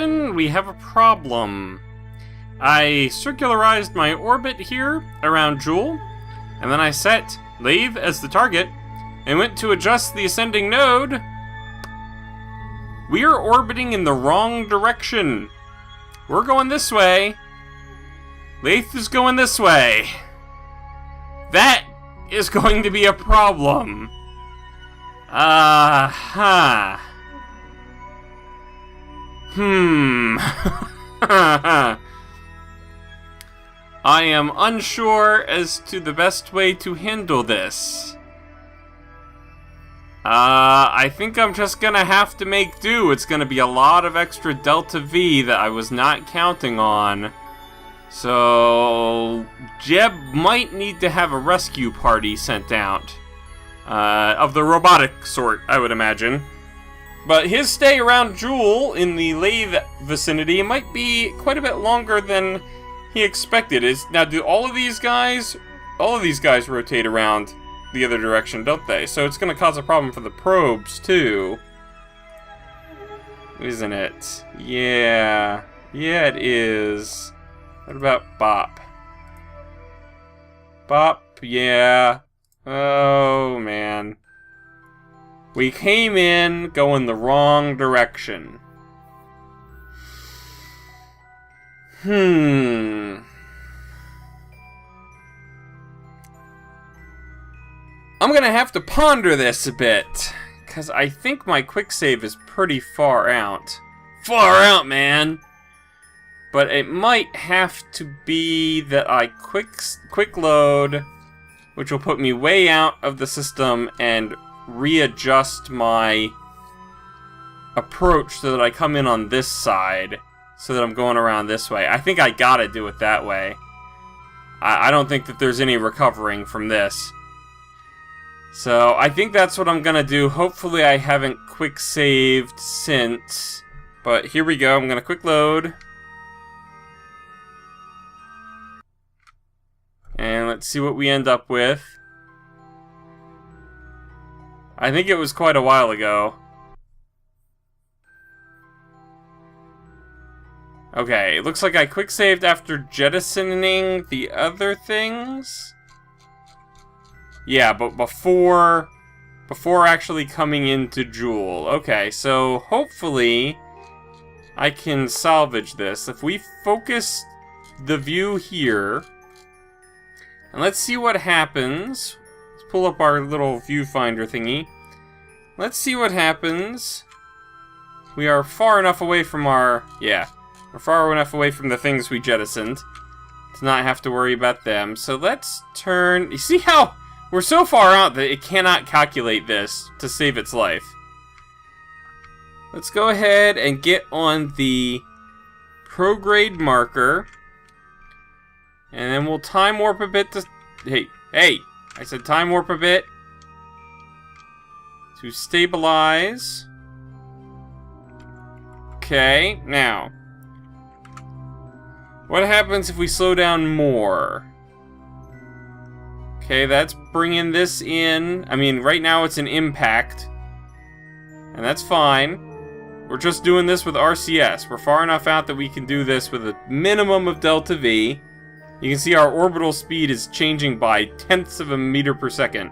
Joolian, we have a problem. I circularized my orbit here around Jool, and then I set Lathe as the target, and went to adjust the ascending node. We are orbiting in the wrong direction. We're going this way. Lathe is going this way. That is going to be a problem. I am unsure as to the best way to handle this. I think I'm just gonna have to make do. It's gonna be a lot of extra Delta V that I was not counting on. So, Jeb might need to have a rescue party sent out. Of the robotic sort, I would imagine. But his stay around Jool in the Lathe vicinity might be quite a bit longer than he expected. Now, do all of these guys rotate around the other direction, don't they? So it's going to cause a problem for the probes, too. Isn't it? Yeah. Yeah, it is. What about Bop? Bop, yeah. Oh, man. We came in going the wrong direction. I'm gonna have to ponder this a bit, because I think my quick save is pretty far out. Far out, man! But it might have to be that I quick load, which will put me way out of the system and readjust my approach so that I come in on this side, so that I'm going around this way. I think I gotta do it that way. I don't think that there's any recovering from this. So, I think that's what I'm gonna do. Hopefully I haven't quick saved since. But here we go, I'm gonna quick load. And let's see what we end up with. I think it was quite a while ago. Okay, it looks like I quick saved after jettisoning the other things. Yeah, but before actually coming into Jool. Okay, so hopefully I can salvage this. If we focus the view here, and let's see what happens. Let's pull up our little viewfinder thingy. Let's see what happens. We are far enough away from our... Yeah, we're far enough away from the things we jettisoned to not have to worry about them. So let's turn... You see how... We're so far out that it cannot calculate this to save its life. Let's go ahead and get on the prograde marker. And then we'll time warp a bit to... Hey! I said time warp a bit. To stabilize. Okay, now. What happens if we slow down more? Okay, that's bringing this in. I mean, right now it's an impact. And that's fine. We're just doing this with RCS. We're far enough out that we can do this with a minimum of Delta V. You can see our orbital speed is changing by tenths of a meter per second.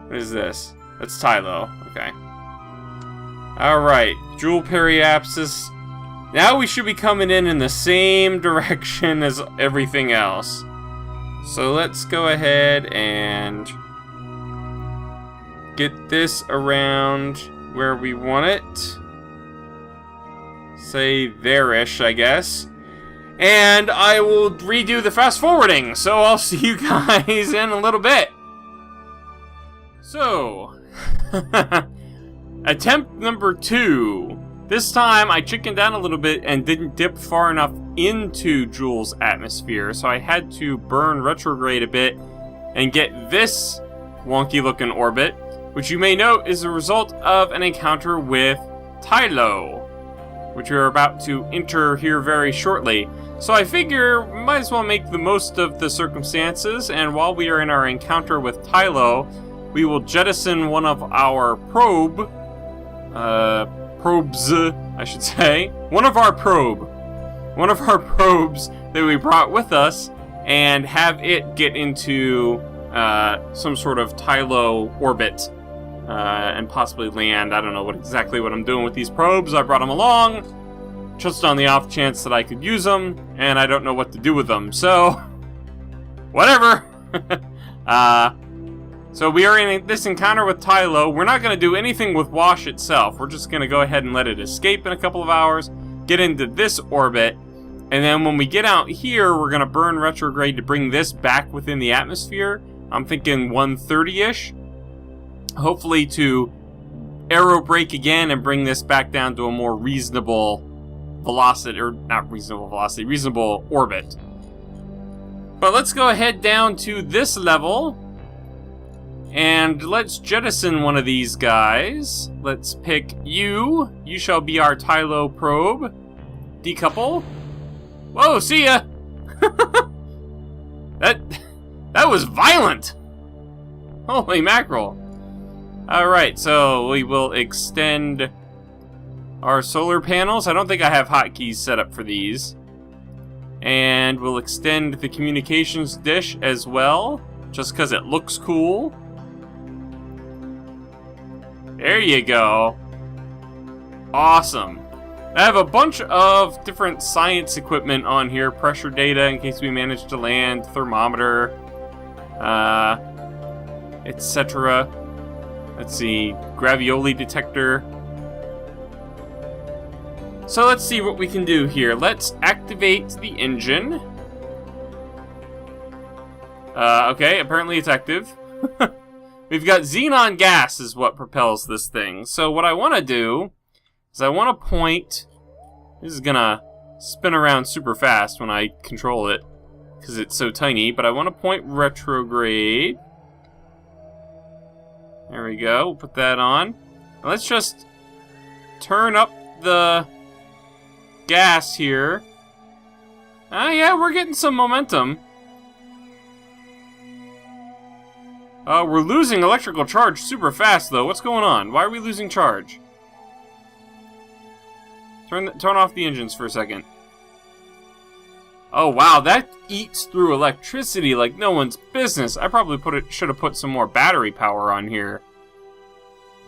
What is this? That's Tylo. Okay. Alright. Jool periapsis. Now we should be coming in the same direction as everything else. So let's go ahead and get this around where we want it. Say there-ish, I guess. And I will redo the fast forwarding, so I'll see you guys in a little bit. So, attempt number 2. This time I chickened down a little bit and didn't dip far enough into Jool's atmosphere, so I had to burn retrograde a bit and get this wonky looking orbit, which you may note is a result of an encounter with Tylo, which we're about to enter here very shortly. So I figure we might as well make the most of the circumstances, and while we are in our encounter with Tylo, we will jettison one of our probes I should say. One of our probes that we brought with us, and have it get into some sort of Tylo orbit and possibly land. I don't know exactly what I'm doing with these probes. I brought them along just on the off chance that I could use them, and I don't know what to do with them. So, whatever. So we are in this encounter with Tylo. We're not going to do anything with Wash itself. We're just going to go ahead and let it escape in a couple of hours, get into this orbit, and then when we get out here, we're going to burn retrograde to bring this back within the atmosphere. I'm thinking 130-ish. Hopefully to aero brake again and bring this back down to a more reasonable velocity, or not reasonable velocity, reasonable orbit. But let's go ahead down to this level, and let's jettison one of these guys. Let's pick you. You shall be our Tylo probe. Decouple. Whoa, see ya! That was violent! Holy mackerel. Alright, so we will extend our solar panels. I don't think I have hotkeys set up for these. And we'll extend the communications dish as well, just because it looks cool. There you go. Awesome. I have a bunch of different science equipment on here. Pressure data in case we manage to land, thermometer, etc. Let's see, gravioli detector. So let's see what we can do here. Let's activate the engine. Okay, apparently it's active. We've got xenon gas is what propels this thing. So what I want to do is I want to point... This is going to spin around super fast when I control it, because it's so tiny, but I want to point retrograde. There we go, we'll put that on. Now let's just turn up the gas here. Yeah, we're getting some momentum. We're losing electrical charge super fast, though. What's going on? Why are we losing charge? Turn off the engines for a second. Oh, wow, that eats through electricity like no one's business. I probably should have put some more battery power on here.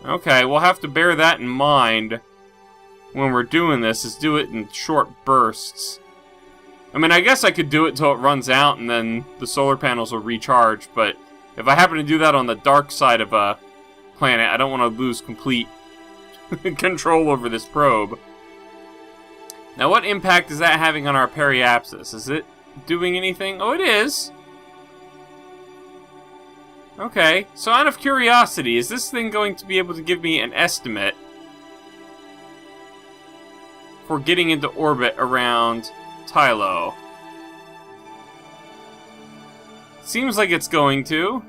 Okay, we'll have to bear that in mind when we're doing this, is do it in short bursts. I mean, I guess I could do it till it runs out and then the solar panels will recharge, but if I happen to do that on the dark side of a planet, I don't want to lose complete control over this probe. Now, what impact is that having on our periapsis? Is it doing anything? Oh, it is! Okay, so out of curiosity, is this thing going to be able to give me an estimate for getting into orbit around Tylo? Seems like it's going to.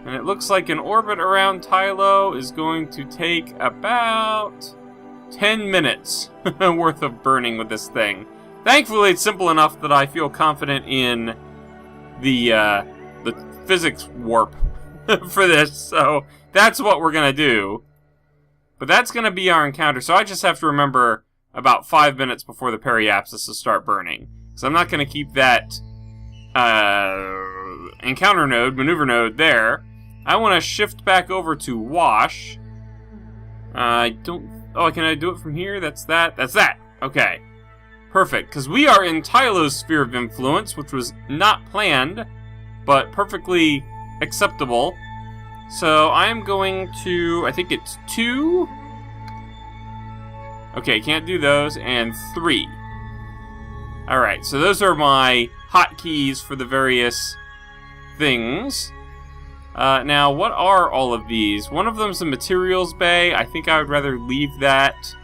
And it looks like an orbit around Tylo is going to take about 10 minutes worth of burning with this thing. Thankfully, it's simple enough that I feel confident in the physics warp for this, so that's what we're going to do. But that's going to be our encounter, so I just have to remember about 5 minutes before the periapsis to start burning. So I'm not going to keep that encounter node, maneuver node there. I want to shift back over to Wash. I don't... Oh, can I do it from here? That's that. That's that. Okay. Perfect. Because we are in Tylo's sphere of influence, which was not planned, but perfectly acceptable. So I'm going to... I think it's 2. Okay, can't do those. And 3. Alright, so those are my hotkeys for the various things. Now, what are all of these? One of them's a materials bay. I think I would rather leave that.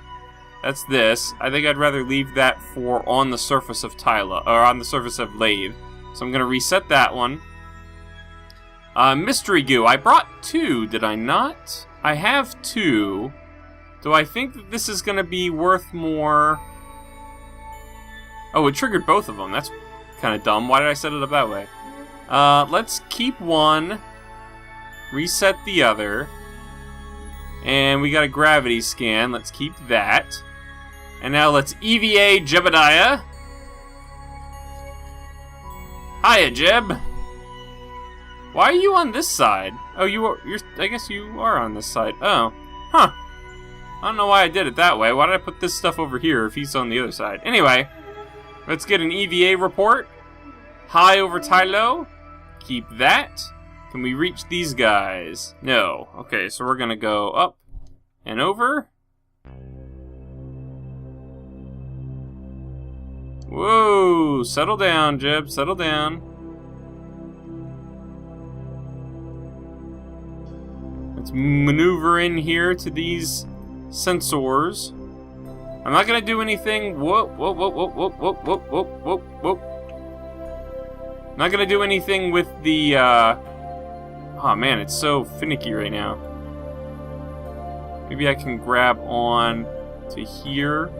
That's this. I think I'd rather leave that for on the surface of Tylo, or on the surface of Lathe. So I'm going to reset that one. Mystery goo. I brought 2, did I not? I have 2. Do I think that this is going to be worth more? Oh, it triggered both of them. That's kind of dumb. Why did I set it up that way? Let's keep one. Reset the other. And we got a gravity scan. Let's keep that. And now let's EVA Jebediah. Hiya, Jeb. Why are you on this side? Oh, I guess you are on this side. Oh. Huh. I don't know why I did it that way. Why did I put this stuff over here if he's on the other side? Anyway, let's get an EVA report. High over Tylo. Keep that. Can we reach these guys? No. Okay, so we're gonna go up and over. Whoa! Settle down, Jeb. Settle down. Let's maneuver in here to these sensors. I'm not gonna do anything. Whoop, whoop, whoop, whoop, whoop, whoop, whoop, whoop, whoop, whoop. Not gonna do anything with the, oh man, it's so finicky right now. Maybe I can grab on to here.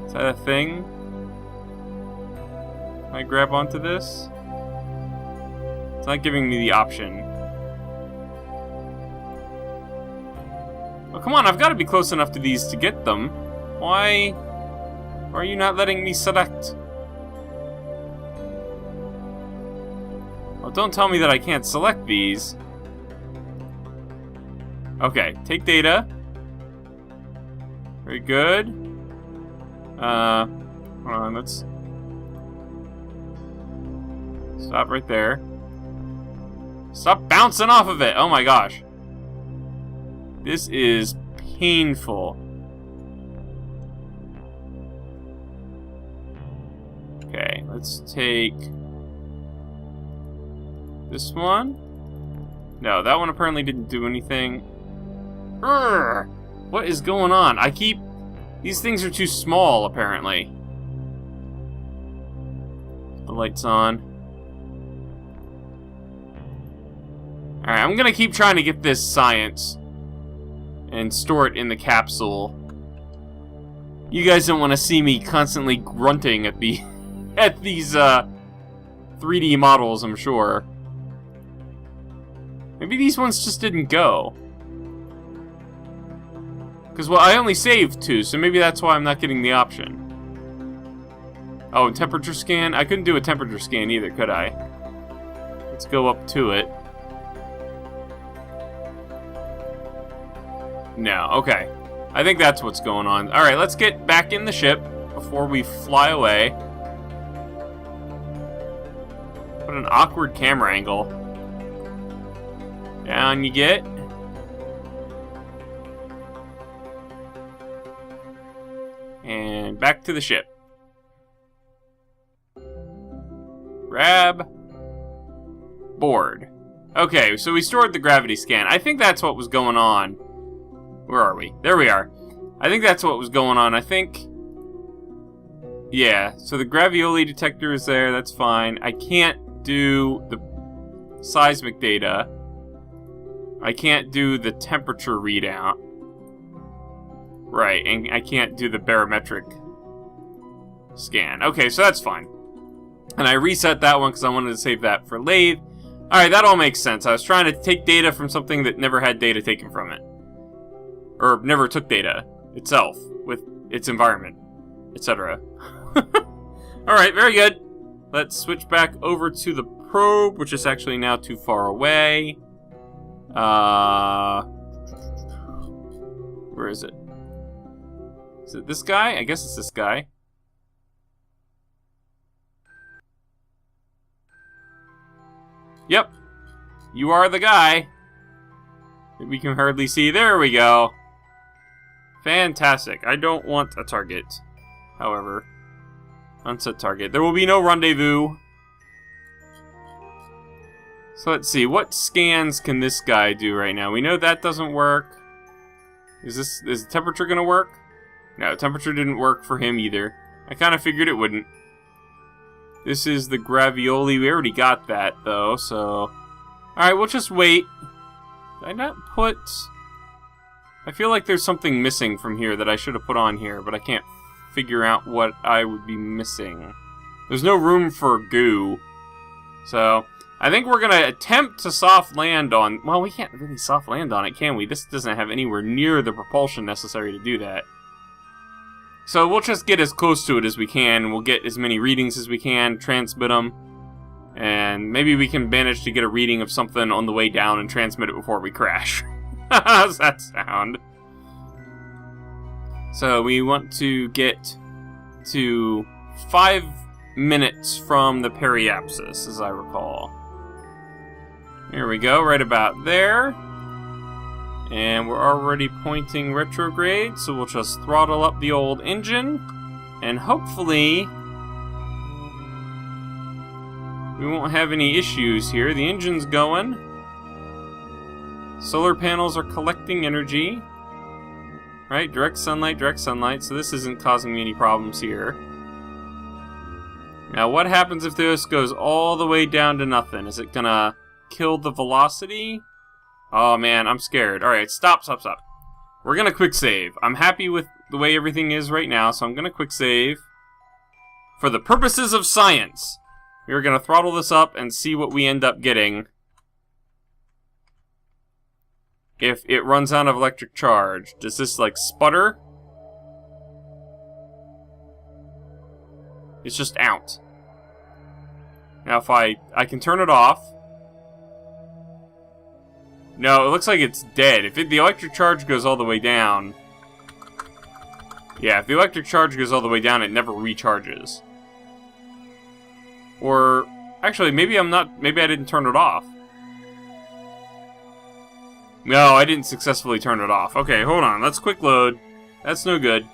Is that a thing? Can I grab onto this? It's not giving me the option. Oh, come on, I've got to be close enough to these to get them. Why are you not letting me select? Oh, don't tell me that I can't select these. Okay, take data. Very good. Hold on, let's stop right there. Stop bouncing off of it! Oh my gosh. This is painful. Okay, let's take this one. No, that one apparently didn't do anything. Urgh! What is going on? These things are too small, apparently. The light's on. Alright, I'm gonna keep trying to get this science and store it in the capsule. You guys don't want to see me constantly grunting at the at these 3D models, I'm sure. Maybe these ones just didn't go. Because, well, I only saved 2, so maybe that's why I'm not getting the option. Oh, temperature scan? I couldn't do a temperature scan either, could I? Let's go up to it. No, okay. I think that's what's going on. Alright, let's get back in the ship before we fly away. What an awkward camera angle. Down you get. And back to the ship. Grab. Board. Okay, so we stored the gravity scan. I think that's what was going on. Where are we? There we are. I think that's what was going on. I think... Yeah, so the gravioli detector is there. That's fine. I can't do the seismic data. I can't do the temperature readout. Right, and I can't do the barometric scan. Okay, so that's fine. And I reset that one because I wanted to save that for lathe. Alright, that all makes sense. I was trying to take data from something that never had data taken from it. Or never took data itself with its environment, etc. Alright, very good. Let's switch back over to the probe, which is actually now too far away. Where is it? Is it this guy? I guess it's this guy. Yep. You are the guy. We can hardly see. There we go. Fantastic. I don't want a target. However, unset target. There will be no rendezvous. So let's see. What scans can this guy do right now? We know that doesn't work. Is the temperature gonna work? No, temperature didn't work for him either. I kind of figured it wouldn't. This is the gravioli. We already got that, though, so... Alright, we'll just wait. Did I not put... I feel like there's something missing from here that I should have put on here, but I can't figure out what I would be missing. There's no room for goo. So, I think we're gonna attempt to soft land on... Well, we can't really soft land on it, can we? This doesn't have anywhere near the propulsion necessary to do that. So we'll just get as close to it as we can. We'll get as many readings as we can, transmit them. And maybe we can manage to get a reading of something on the way down and transmit it before we crash. How's that sound? So we want to get to 5 minutes from the periapsis, as I recall. Here we go, right about there. And we're already pointing retrograde, so we'll just throttle up the old engine. And hopefully we won't have any issues here. The engine's going. Solar panels are collecting energy. Right, direct sunlight, so this isn't causing me any problems here. Now, what happens if this goes all the way down to nothing? Is it gonna kill the velocity? Oh man, I'm scared. Alright, stop. We're gonna quick save. I'm happy with the way everything is right now, so I'm gonna quick save. For the purposes of science, we're gonna throttle this up and see what we end up getting if it runs out of electric charge. Does this, like, sputter? It's just out. Now if I can turn it off. No, it looks like it's dead. If the electric charge goes all the way down... Yeah, if the electric charge goes all the way down, it never recharges. Or... Actually, maybe I didn't turn it off. No, I didn't successfully turn it off. Okay, hold on. Let's quick load. That's no good.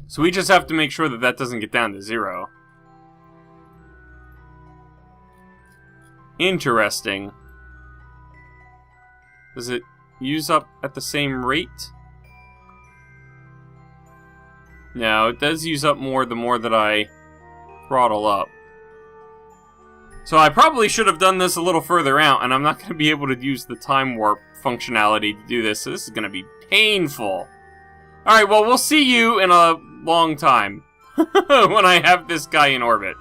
So we just have to make sure that that doesn't get down to 0. Interesting. Does it use up at the same rate? No, it does use up more the more that I throttle up. So I probably should have done this a little further out, and I'm not going to be able to use the time warp functionality to do this, so this is going to be painful. Alright, well, we'll see you in a long time when I have this guy in orbit.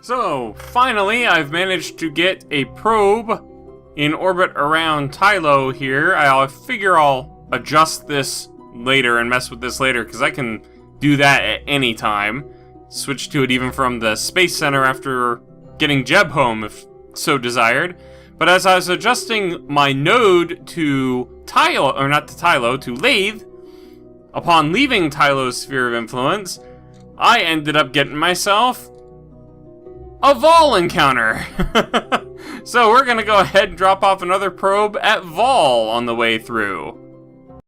So, finally, I've managed to get a probe in orbit around Tylo here. I figure I'll adjust this later and mess with this later, because I can do that at any time. Switch to it even from the Space Center after getting Jeb home, if so desired. But as I was adjusting my node to Tylo, or not to Tylo, to Lathe, upon leaving Tylo's sphere of influence, I ended up getting myself a Vall encounter. So we're gonna go ahead and drop off another probe at Vall on the way through.